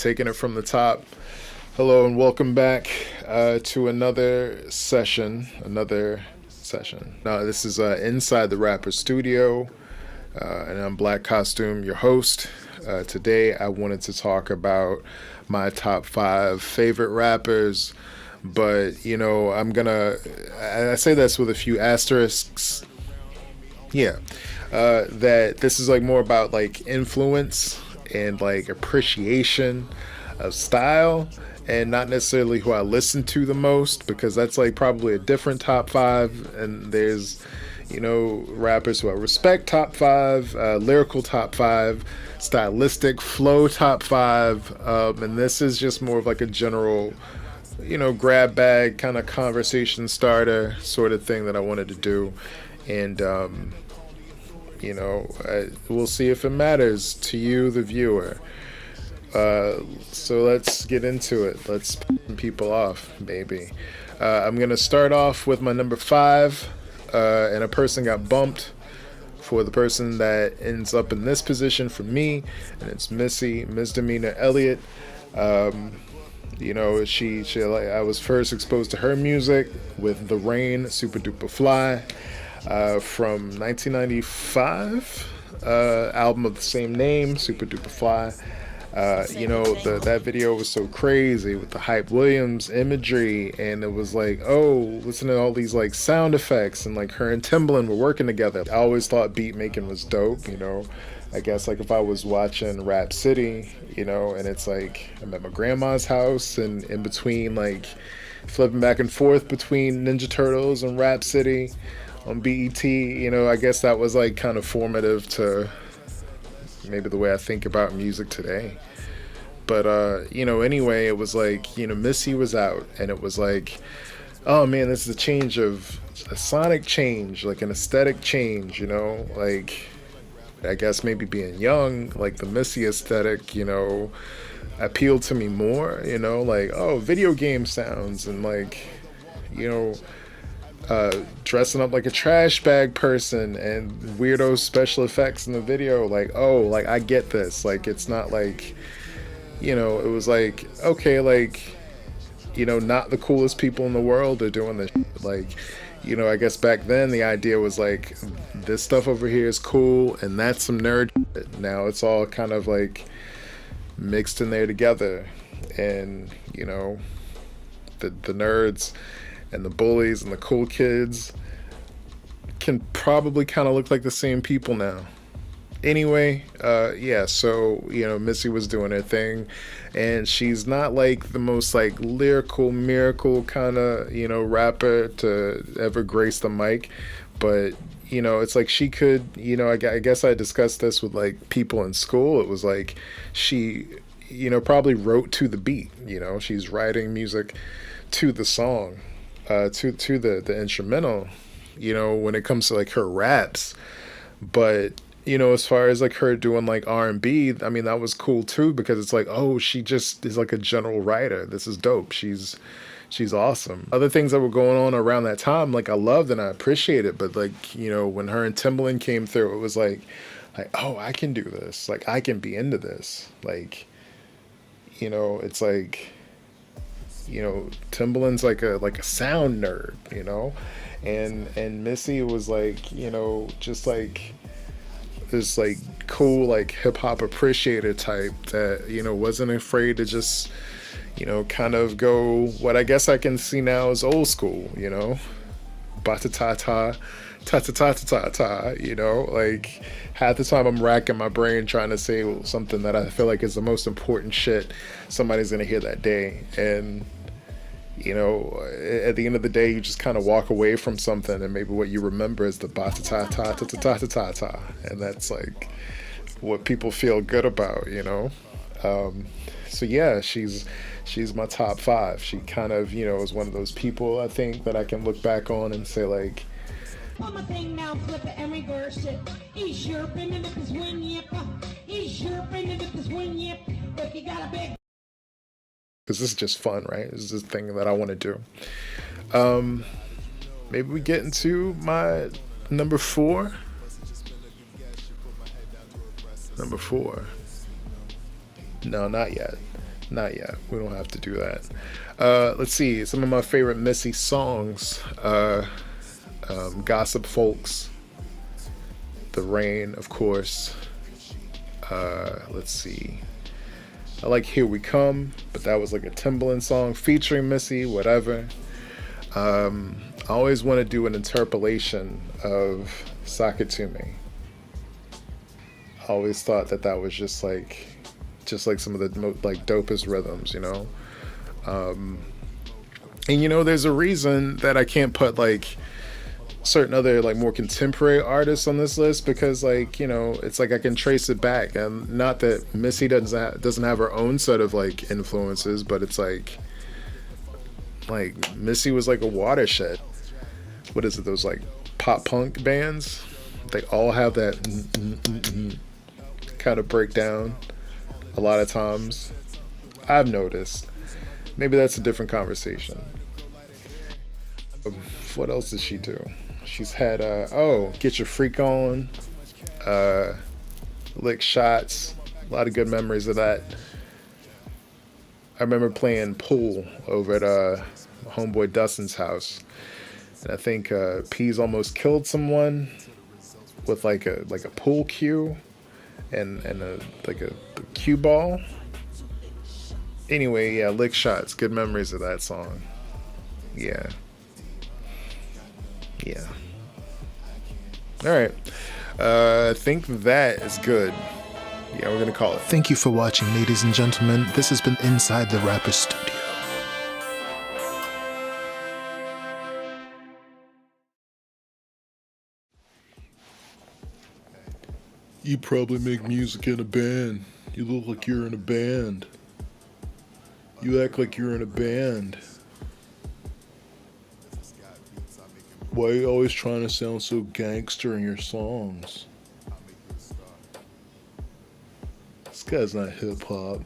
taking it from the top. Hello and welcome back to another session. Now, this is inside the Rapper Studio, and I'm Blackostume, your host. Today, I wanted to talk about my top 5 favorite rappers, but I say this with a few asterisks. Yeah, that this is like more about like influence and like appreciation of style, and not necessarily who I listen to the most, because that's like probably a different top 5. And there's rappers who I respect top 5, lyrical top 5, stylistic flow top 5, and this is just more of like a general grab bag kind of conversation starter sort of thing that I wanted to do. And we'll see if it matters to you, the viewer. So let's get into it. Let's piss people off, baby. I'm gonna start off with my number 5, and a person got bumped for the person that ends up in this position for me, and it's Missy Misdemeanor Elliott. I was first exposed to her music with The Rain, Super Duper Fly, from 1995, album of the same name, Super Duper Fly. That video was so crazy with the Hype Williams imagery, and it was like, oh, listen to all these like sound effects, and like her and Timbaland were working together. I always thought beat making was dope. I guess like if I was watching Rap City, and it's like I'm at my grandma's house, and in between like flipping back and forth between Ninja Turtles and Rap City on BET, I guess that was like kind of formative to maybe the way I think about music today. But anyway, it was like, Missy was out, and it was like, oh man, this is a sonic change, like an aesthetic change, like I guess maybe being young, like the Missy aesthetic, appealed to me more, like, oh, video game sounds, and like, dressing up like a trash bag person and weirdo special effects in the video. Like, oh, like I get this. Like, it's not like, it was like, okay, like, not the coolest people in the world are doing this. Like, I guess back then the idea was like, this stuff over here is cool, and that's some nerd shit. Now it's all kind of like mixed in there together, and the nerds and the bullies and the cool kids can probably kind of look like the same people now. Anyway, so Missy was doing her thing, and she's not like the most like lyrical miracle kind of rapper to ever grace the mic, but it's like she could, I guess I discussed this with like people in school. It was like she probably wrote to the beat. She's writing music to the song, to the instrumental, when it comes to like her raps. But as far as like her doing like R&B, I mean, that was cool too, because it's like, oh, she just is like a general writer. This is dope. She's awesome. Other things that were going on around that time, like I loved and I appreciate it, but like when her and Timbaland came through, it was like, oh, I can do this. Like I can be into this. Like it's like Timbaland's like a sound nerd, and Missy was like, just like this like cool like hip hop appreciator type that wasn't afraid to just kind of go what I guess I can see now as old school, ba ta ta ta ta ta ta ta ta, like half the time I'm racking my brain trying to say something that I feel like is the most important shit somebody's gonna hear that day. And at the end of the day, you just kind of walk away from something, and maybe what you remember is the ba ta ta ta ta ta ta ta ta, and that's like what people feel good about. So yeah, she's my top 5. She kind of is one of those people, I think, that I can look back on and say like, One more thing now, flip it and reverse it. He's your opinion if it's win yip. He's your opinion if it's win yip. If you got a big, because this is just fun, right? This is this thing that I want to do. Maybe we get into my number 4. Number 4. No, not yet. Not yet. We don't have to do that. Let's see. Some of my favorite Missy songs. Gossip Folks. The Rain, of course. Let's see. I like Here We Come, but that was like a Timbaland song featuring Missy, whatever. I always want to do an interpolation of Sakatume. I always thought that that was just like some of the like dopest rhythms, you know. And you know, there's a reason that I can't put like certain other like more contemporary artists on this list, because like, you know, it's like I can trace it back, and not that Missy doesn't have her own set of like influences, but it's like Missy was like a watershed. What is it, those like pop punk bands, they all have that kind of breakdown a lot of times, I've noticed. Maybe that's a different conversation. What else did she do? She's had Get Your Freak On, Lick Shots, a lot of good memories of that. I remember playing pool over at homeboy Dustin's house, and I think Peas almost killed someone with like a pool cue and a cue ball. Anyway, yeah, Lick Shots, good memories of that song. Yeah. All right. I think that is good. Yeah, we're gonna call it. Thank you for watching, ladies and gentlemen. This has been Inside the Rapper Studio. You probably make music in a band. You look like you're in a band. You act like you're in a band. Why are you always trying to sound so gangster in your songs? This guy's not hip hop.